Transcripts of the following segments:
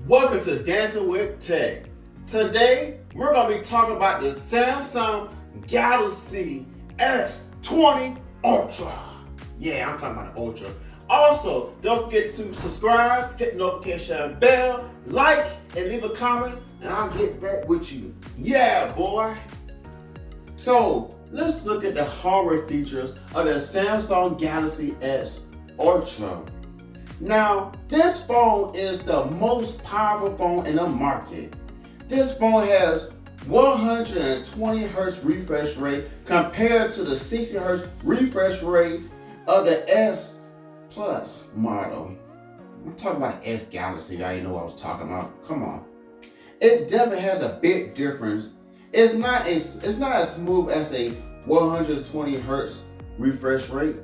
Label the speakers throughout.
Speaker 1: Welcome to Dancing with Tech. Today, we're going to be talking about the Samsung Galaxy S20 Ultra. Yeah, I'm talking about the Ultra. Also, don't forget to subscribe, hit the notification bell, like, and leave a comment, and I'll get back with you. Yeah, boy. So, let's look at the hardware features of the Samsung Galaxy S Ultra. Now, this phone is the most powerful phone in the market. This phone has 120 Hz refresh rate compared to the 60 Hz refresh rate of the S Plus model. I'm talking about the S Galaxy. I didn't know what I was talking about. Come on. It definitely has a big difference. It's not as smooth as a 120 Hz refresh rate.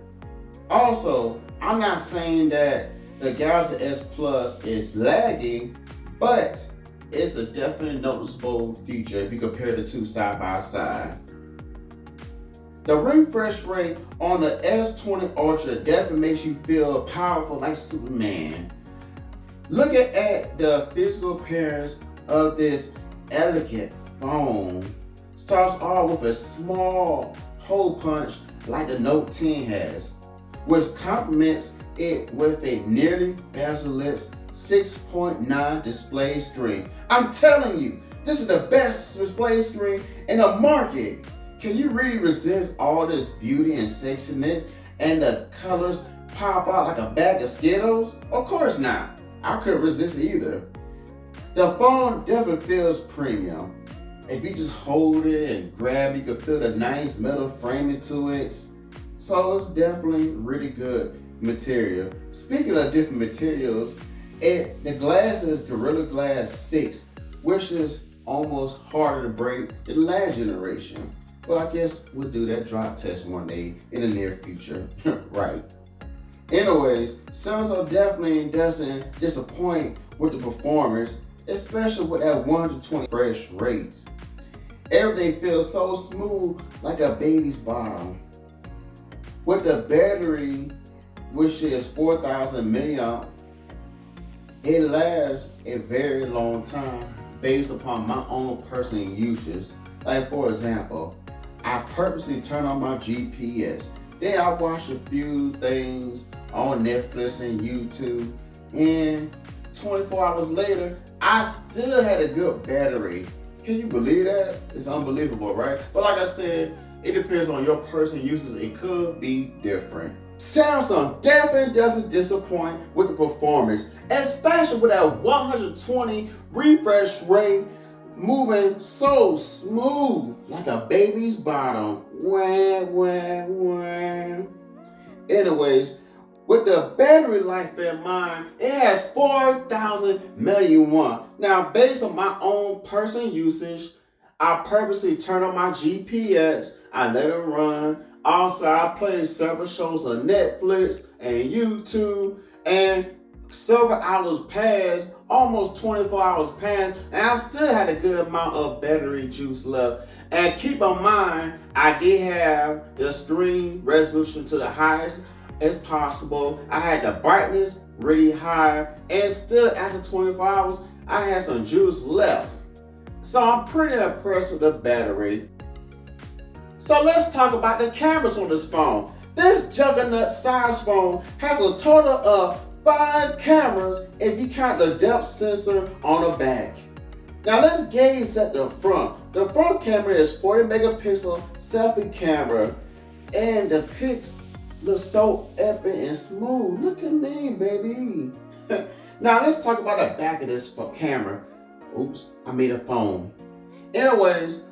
Speaker 1: Also, I'm not saying that the Galaxy S Plus is lagging, but it's a definitely noticeable feature if you compare the two side by side. The refresh rate on the S20 Ultra definitely makes you feel powerful like Superman. Looking at the physical appearance of this elegant phone, starts off with a small hole punch like the Note 10 has, which complements it with a nearly bezel-less 6.9 display screen. I'm telling you, this is the best display screen in the market. Can you really resist all this beauty and sexiness and the colors pop out like a bag of Skittles? Of course not. I couldn't resist it either. The phone definitely feels premium. If you just hold it and grab it, you can feel the nice metal framing to it. So it's definitely really good material. Speaking of different materials, the glass is Gorilla Glass 6, which is almost harder to break than the last generation. Well, I guess we'll do that drop test one day in the near future, right? Anyways, Samsung definitely doesn't disappoint with the performance, especially with that 120 refresh rate. Everything feels so smooth like a baby's bottom. With the battery, which is 4,000 milliamp, it lasts a very long time based upon my own personal uses. Like for example, I purposely turn on my GPS. Then I watch a few things on Netflix and YouTube, and 24 hours later, I still had a good battery. Can you believe that? It's unbelievable, right? But like I said, it depends on your personal uses. It could be different. Samsung definitely doesn't disappoint with the performance, especially with that 120 refresh rate, moving so smooth like a baby's bottom. Wah, wah, wah. Anyways, with the battery life in mind, it has 4,000 milliamp. Now, based on my own personal usage, I purposely turn on my GPS, I let it run. Also, I play several shows on Netflix and YouTube, and several hours passed, almost 24 hours passed, and I still had a good amount of battery juice left. And keep in mind, I did have the screen resolution to the highest as possible. I had the brightness really high, and still after 24 hours, I had some juice left. So I'm pretty impressed with the battery. So let's talk about the cameras on this phone. This juggernaut size phone has a total of 5 cameras if you count the depth sensor on the back. Now let's gaze at the front. The front camera is 40 megapixel selfie camera, and the pics look so epic and smooth. Look at me, baby. Now let's talk about the back of this camera. Oops, I made a phone. Anyways,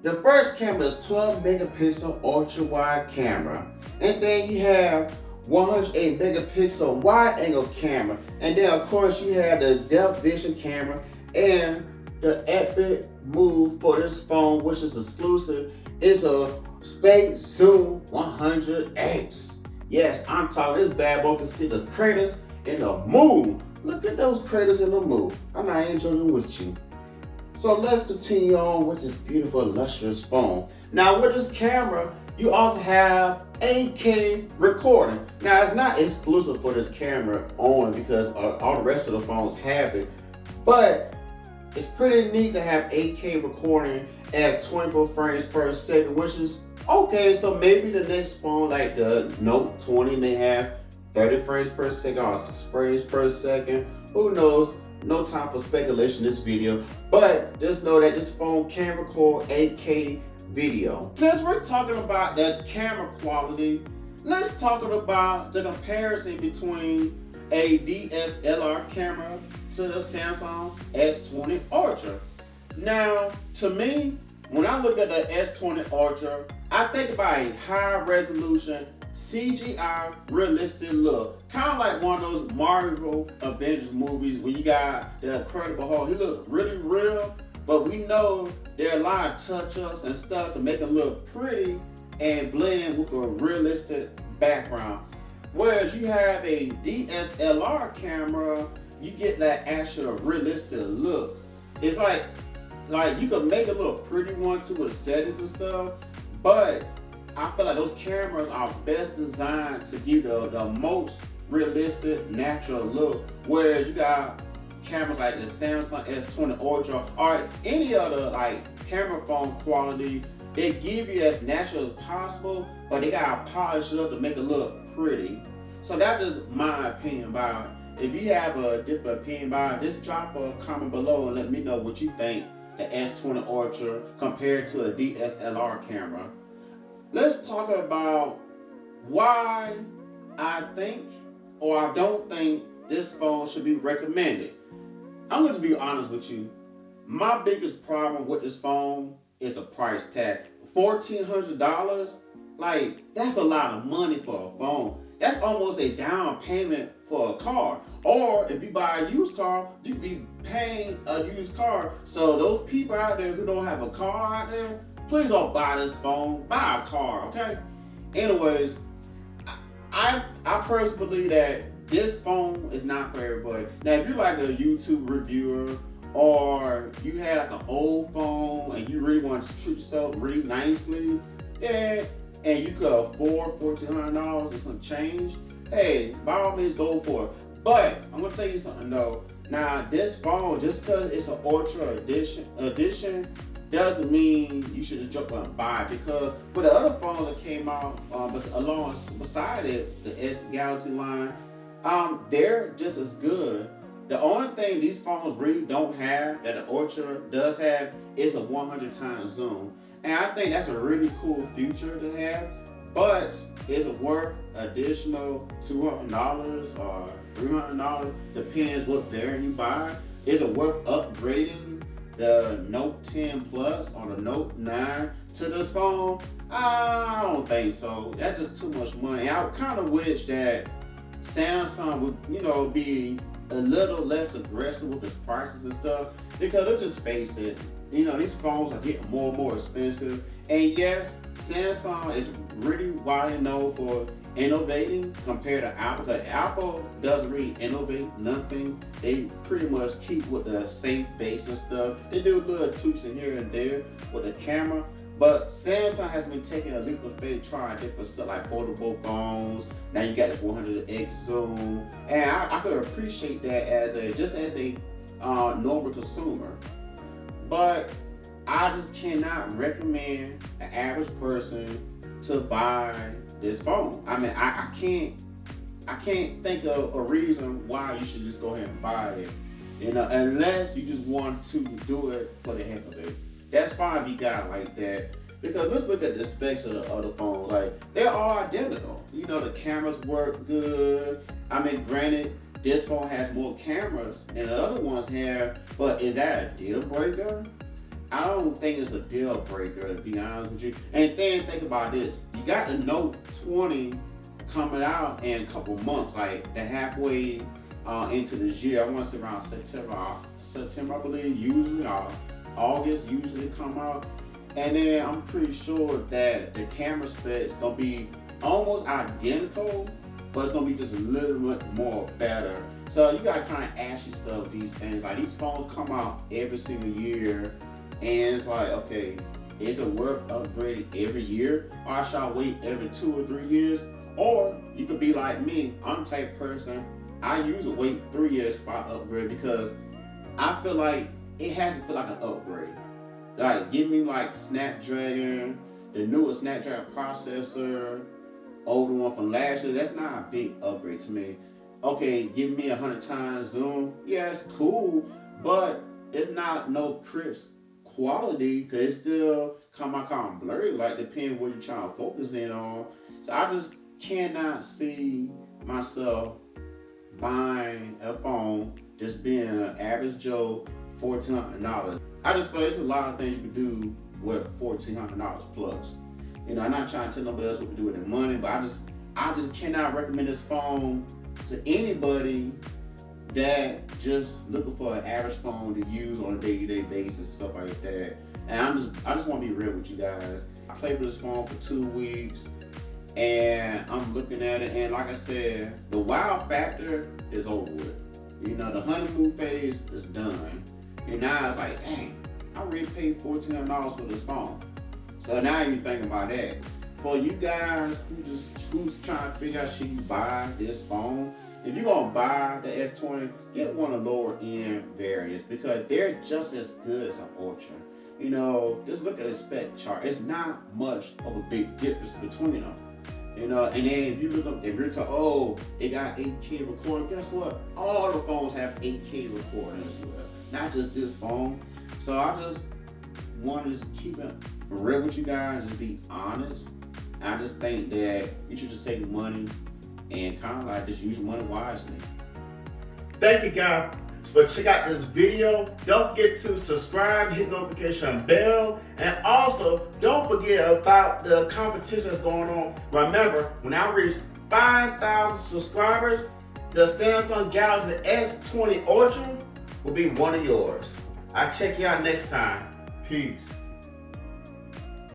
Speaker 1: the first camera is 12 megapixel ultra wide camera. And then you have 108 megapixel wide angle camera. And then of course you have the depth vision camera and the epic move for this phone, which is exclusive, is a Space Zoom 100X. Yes, I'm talking this bad boy can see the craters in the moon. Look at those craters in the moon. I'm not enjoying with you. So let's continue on with this beautiful, lustrous phone. Now with this camera, you also have 8K recording. Now it's not exclusive for this camera only because all the rest of the phones have it, But it's pretty neat to have 8K recording at 24 frames per second, which is okay. So maybe the next phone, like the Note 20, may have 30 frames per second or 6 frames per second. Who knows? No time for speculation in this video, but just know that this phone can record 8K video. Since we're talking about that camera quality, let's talk about the comparison between a DSLR camera to the Samsung S20 Ultra. Now, to me, when I look at the S20 Ultra, I think about a high resolution CGI realistic look. Kind of like one of those Marvel Avengers movies where you got the Incredible Hulk. He looks really real, but we know there are a lot of touch-ups and stuff to make him look pretty and blend in with a realistic background. Whereas you have a DSLR camera, you get that actual realistic look. It's like you could make a little pretty one too with settings and stuff, but I feel like those cameras are best designed to give the most realistic, natural look. Whereas you got cameras like the Samsung S20 Ultra or any other like camera phone quality, they give you as natural as possible, but they gotta polish it up to make it look pretty. So that's just my opinion about it. If you have a different opinion about it, just drop a comment below and let me know what you think the S20 Ultra compared to a DSLR camera. Let's talk about why I think or I don't think this phone should be recommended. I'm going to be honest with you. My biggest problem with this phone is a price tag. $1,400? Like, that's a lot of money for a phone. That's almost a down payment for a car. Or if you buy a used car, you be paying a used car. So those people out there who don't have a car out there, please don't buy this phone. Buy a car, okay? Anyways, I personally believe that this phone is not for everybody. Now, if you're like a YouTube reviewer or you have like an old phone and you really want to treat yourself really nicely, yeah, and you could afford $1,400 and some change, hey, by all means go for it. But I'm gonna tell you something though. Now, this phone, just because it's an Ultra edition doesn't mean you should just jump on and buy it, because with the other phones that came out beside it, the S Galaxy line, they're just as good. The only thing these phones really don't have that the Ultra does have is a 100 times zoom. And I think that's a really cool feature to have, but is it worth additional $200 or $300? Depends what variant you buy. Is it worth upgrading the Note 10 Plus or the Note 9 to this phone? I don't think so. That's just too much money. I kind of wish that Samsung would, be a little less aggressive with its prices and stuff, because let's just face it, these phones are getting more and more expensive. And yes, Samsung is really widely known for innovating compared to Apple, because Apple doesn't really innovate nothing. They pretty much keep with the safe base and stuff. They do little tweaks in here and there with the camera. But Samsung has been taking a leap of faith, trying different stuff like foldable phones. Now you got this 100x zoom, and I could appreciate that as a normal consumer. But I just cannot recommend an average person to buy this phone. I mean, I can't think of a reason why you should just go ahead and buy it. Unless you just want to do it for the heck of it. That's fine if you got it like that. Because let's look at the specs of the other phones. Like, they're all identical. The cameras work good. I mean, granted, this phone has more cameras than the other ones have, but is that a deal breaker? I don't think it's a deal breaker, to be honest with you. And then think about this. You got the Note 20 coming out in a couple months, like the halfway into this year. I want to say around September, I believe, usually, or August usually come out. And then I'm pretty sure that the camera specs gonna be almost identical, but it's gonna be just a little bit more better. So you gotta kind of ask yourself these things. Like, these phones come out every single year, and it's like, okay, is it worth upgrading every year, or should I wait every 2 or 3 years? Or you could be like me. I'm the type of person, I usually wait 3 years for I upgrade, because I feel like it has to feel like an upgrade. Like, give me like Snapdragon, the newest Snapdragon processor over the one from last year. That's not a big upgrade to me. Okay, give me 100 times zoom. Yeah, it's cool, but it's not no crisp quality because it's still kind of blurry. Like, depending what you're trying to focus in on. So I just cannot see myself buying a phone just being an average Joe, $1,400. I just feel there's a lot of things you can do with $1,400 plus. You know, I'm not trying to tell nobody else what to do with their money, but I just cannot recommend this phone to anybody that just looking for an average phone to use on a day-to-day basis, stuff like that. And I just want to be real with you guys. I played with this phone for 2 weeks, and I'm looking at it, and like I said, the wow factor is over with. You know, the honeymoon phase is done, and now it's like, dang, I already paid $1,400 for this phone. So now you think about that. For you guys who's trying to figure out should you buy this phone, if you're gonna buy the S20, get one of the lower end variants because they're just as good as an Ultra. You know, just look at the spec chart. It's not much of a big difference between them. You know, and then if you look up, if you're talking, oh, they got 8K recording, guess what? All the phones have 8K recording as well, not just this phone. So I just want to keep it real with you guys, just be honest. I just think that you should just save money and kind of like just use your money wisely. Thank you guys for checking out this video. Don't forget to subscribe, hit the notification bell, and also don't forget about the competition that's going on. Remember, when I reach 5,000 subscribers, the Samsung Galaxy S20 Ultra will be one of yours. I'll check you out next time. Peace.